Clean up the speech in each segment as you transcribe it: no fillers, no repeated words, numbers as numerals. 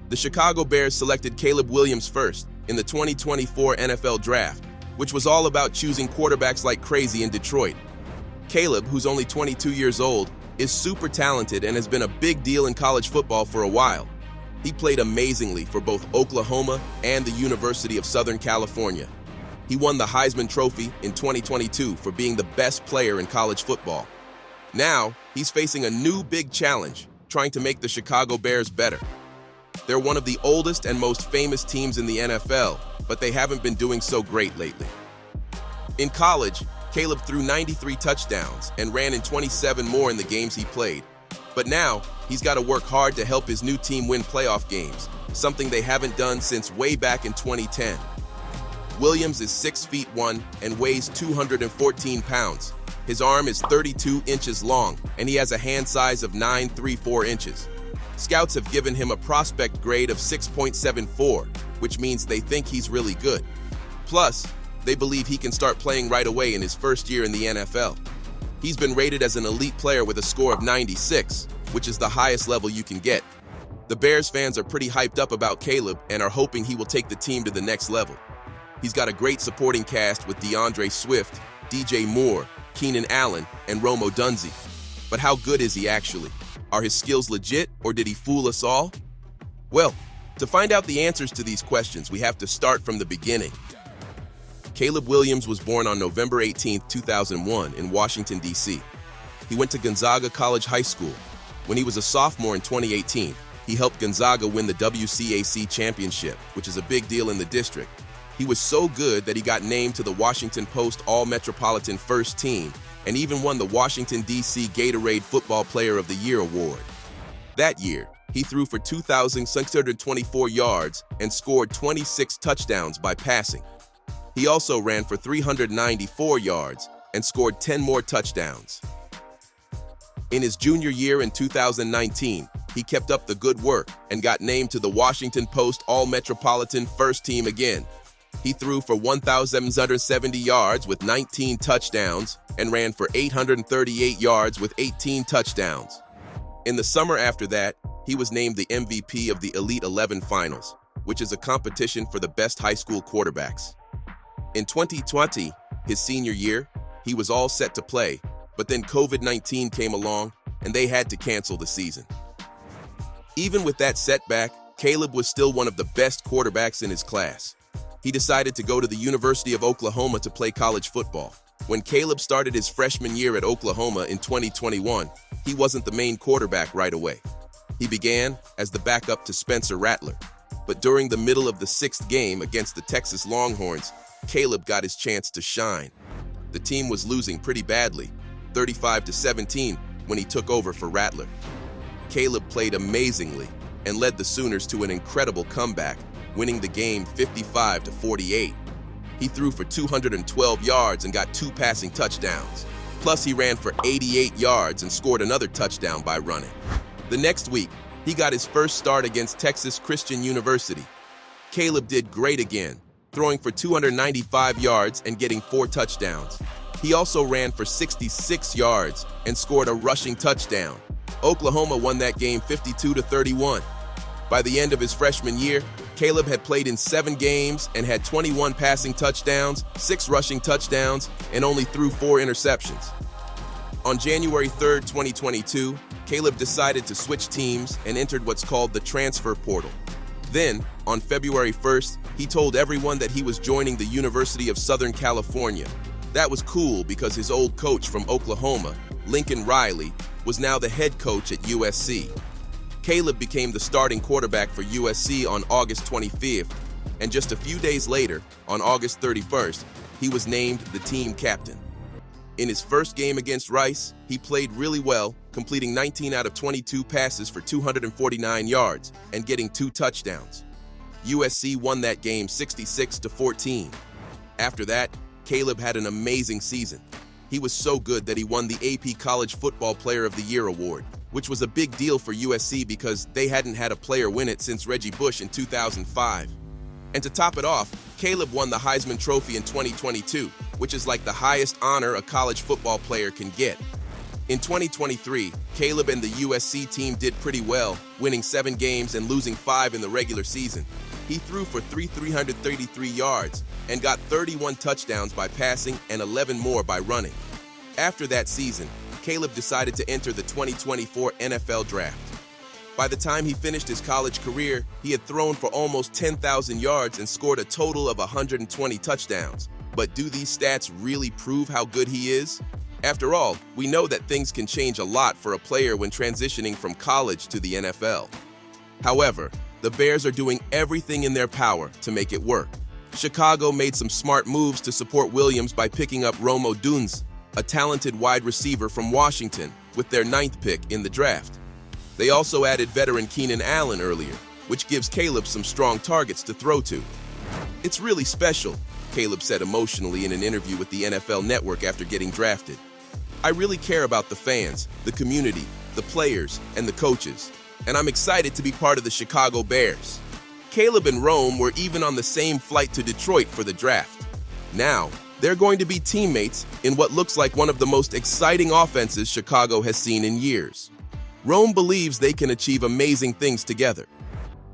The Chicago Bears selected Caleb Williams first in the 2024 NFL Draft, which was all about choosing quarterbacks like crazy in Detroit. Caleb, who's only 22 years old, is super talented and has been a big deal in college football for a while. He played amazingly for both Oklahoma and the University of Southern California. He won the Heisman Trophy in 2022 for being the best player in college football. Now, he's facing a new big challenge, trying to make the Chicago Bears better. They're one of the oldest and most famous teams in the NFL, but they haven't been doing so great lately. In college, Caleb threw 93 touchdowns and ran in 27 more in the games he played. But now, he's got to work hard to help his new team win playoff games, something they haven't done since way back in 2010. Williams is 6'1" and weighs 214 pounds. His arm is 32 inches long, and he has a hand size of 9.34 inches. Scouts have given him a prospect grade of 6.74, which means they think he's really good. Plus, they believe he can start playing right away in his first year in the NFL. He's been rated as an elite player with a score of 96, which is the highest level you can get. The Bears fans are pretty hyped up about Caleb and are hoping he will take the team to the next level. He's got a great supporting cast with DeAndre Swift, DJ Moore, Keenan Allen, and Rome Odunze. But how good is he actually? Are his skills legit, or did he fool us all? Well, to find out the answers to these questions, we have to start from the beginning. Caleb Williams was born on November 18, 2001 in Washington, D.C. He went to Gonzaga College High School. When he was a sophomore in 2018, he helped Gonzaga win the WCAC championship, which is a big deal in the district. He was so good that he got named to the Washington Post All-Metropolitan First Team and even won the Washington, D.C. Gatorade Football Player of the Year award. That year, he threw for 2,624 yards and scored 26 touchdowns by passing. He also ran for 394 yards and scored 10 more touchdowns. In his junior year in 2019, he kept up the good work and got named to the Washington Post All-Metropolitan First Team again. He threw for 1,770 yards with 19 touchdowns and ran for 838 yards with 18 touchdowns. In the summer after that, he was named the MVP of the Elite 11 Finals, which is a competition for the best high school quarterbacks. In 2020, his senior year, he was all set to play, but then COVID-19 came along and they had to cancel the season. Even with that setback, Caleb was still one of the best quarterbacks in his class. He decided to go to the University of Oklahoma to play college football. When Caleb started his freshman year at Oklahoma in 2021, he wasn't the main quarterback right away. He began as the backup to Spencer Rattler. But during the middle of the sixth game against the Texas Longhorns, Caleb got his chance to shine. The team was losing pretty badly, 35-17, when he took over for Rattler. Caleb played amazingly and led the Sooners to an incredible comeback, winning the game 55-48. He threw for 212 yards and got 2 passing touchdowns. Plus, he ran for 88 yards and scored another touchdown by running. The next week, he got his first start against Texas Christian University. Caleb did great again, throwing for 295 yards and getting 4 touchdowns. He also ran for 66 yards and scored a rushing touchdown. Oklahoma won that game 52-31. By the end of his freshman year, Caleb had played in 7 games and had 21 passing touchdowns, 6 rushing touchdowns, and only threw 4 interceptions. On January 3, 2022, Caleb decided to switch teams and entered what's called the transfer portal. Then, on February 1st, he told everyone that he was joining the University of Southern California. That was cool because his old coach from Oklahoma, Lincoln Riley, was now the head coach at USC. Caleb became the starting quarterback for USC on August 25th, and just a few days later, on August 31st, he was named the team captain. In his first game against Rice, he played really well, completing 19 out of 22 passes for 249 yards and getting 2 touchdowns. USC won that game 66-14. After that, Caleb had an amazing season. He was so good that he won the AP College Football Player of the Year award, which was a big deal for USC because they hadn't had a player win it since Reggie Bush in 2005. And to top it off, Caleb won the Heisman Trophy in 2022, which is like the highest honor a college football player can get. In 2023, Caleb and the USC team did pretty well, winning 7 games and losing 5 in the regular season. He threw for 333 yards and got 31 touchdowns by passing and 11 more by running. After that season, Caleb decided to enter the 2024 NFL Draft. By the time he finished his college career, he had thrown for almost 10,000 yards and scored a total of 120 touchdowns. But do these stats really prove how good he is? After all, we know that things can change a lot for a player when transitioning from college to the NFL. However, the Bears are doing everything in their power to make it work. Chicago made some smart moves to support Williams by picking up Rome Odunze, a talented wide receiver from Washington, with their 9th pick in the draft. They also added veteran Keenan Allen earlier, which gives Caleb some strong targets to throw to. "It's really special," Caleb said emotionally in an interview with the NFL Network after getting drafted. "I really care about the fans, the community, the players, and the coaches, and I'm excited to be part of the Chicago Bears." Caleb and Rome were even on the same flight to Detroit for the draft. Now, they're going to be teammates in what looks like one of the most exciting offenses Chicago has seen in years. Rome believes they can achieve amazing things together.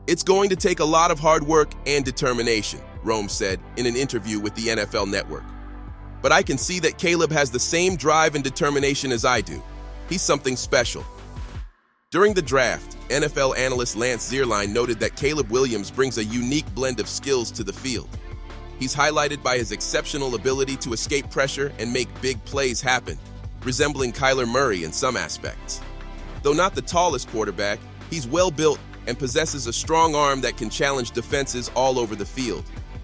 "It's going to take a lot of hard work and determination," Rome said in an interview with the NFL Network. "But I can see that Caleb has the same drive and determination as I do. He's something special." During the draft, NFL analyst Lance Zierlein noted that Caleb Williams brings a unique blend of skills to the field. He's highlighted by his exceptional ability to escape pressure and make big plays happen, resembling Kyler Murray in some aspects. Though not the tallest quarterback, he's well-built and possesses a strong arm that can challenge defenses all over the field.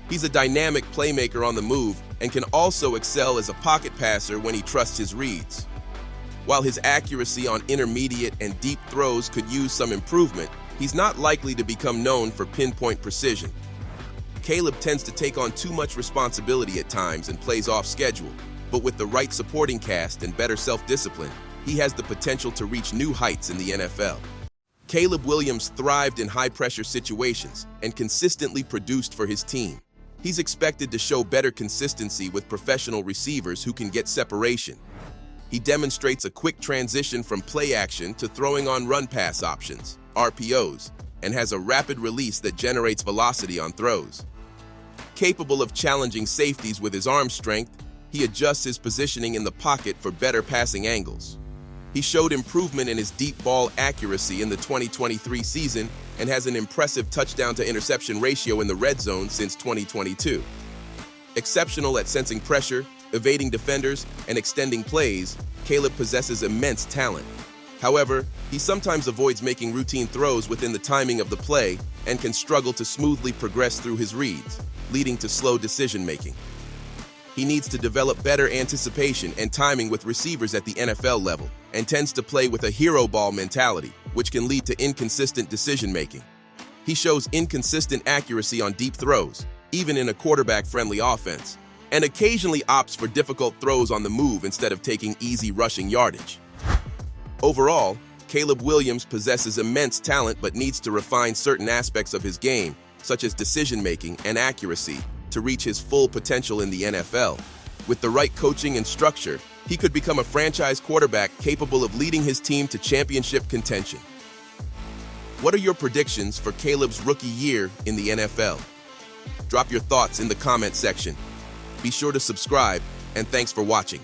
He's a dynamic playmaker on the move and can also excel as a pocket passer when he trusts his reads. While his accuracy on intermediate and deep throws could use some improvement, he's not likely to become known for pinpoint precision. Caleb tends to take on too much responsibility at times and plays off schedule, but with the right supporting cast and better self-discipline, he has the potential to reach new heights in the NFL. Caleb Williams thrived in high-pressure situations and consistently produced for his team. He's expected to show better consistency with professional receivers who can get separation. He demonstrates a quick transition from play action to throwing on run-pass options, RPOs, and has a rapid release that generates velocity on throws. Capable of challenging safeties with his arm strength, he adjusts his positioning in the pocket for better passing angles. He showed improvement in his deep ball accuracy in the 2023 season and has an impressive touchdown-to-interception ratio in the red zone since 2022. Exceptional at sensing pressure, evading defenders, and extending plays, Caleb possesses immense talent. However, he sometimes avoids making routine throws within the timing of the play and can struggle to smoothly progress through his reads, leading to slow decision-making. He needs to develop better anticipation and timing with receivers at the NFL level and tends to play with a hero ball mentality, which can lead to inconsistent decision-making. He shows inconsistent accuracy on deep throws, even in a quarterback-friendly offense, and occasionally opts for difficult throws on the move instead of taking easy rushing yardage. Overall, Caleb Williams possesses immense talent but needs to refine certain aspects of his game, such as decision-making and accuracy, to reach his full potential in the NFL. With the right coaching and structure, he could become a franchise quarterback capable of leading his team to championship contention. What are your predictions for Caleb's rookie year in the NFL? Drop your thoughts in the comment section. Be sure to subscribe, and thanks for watching.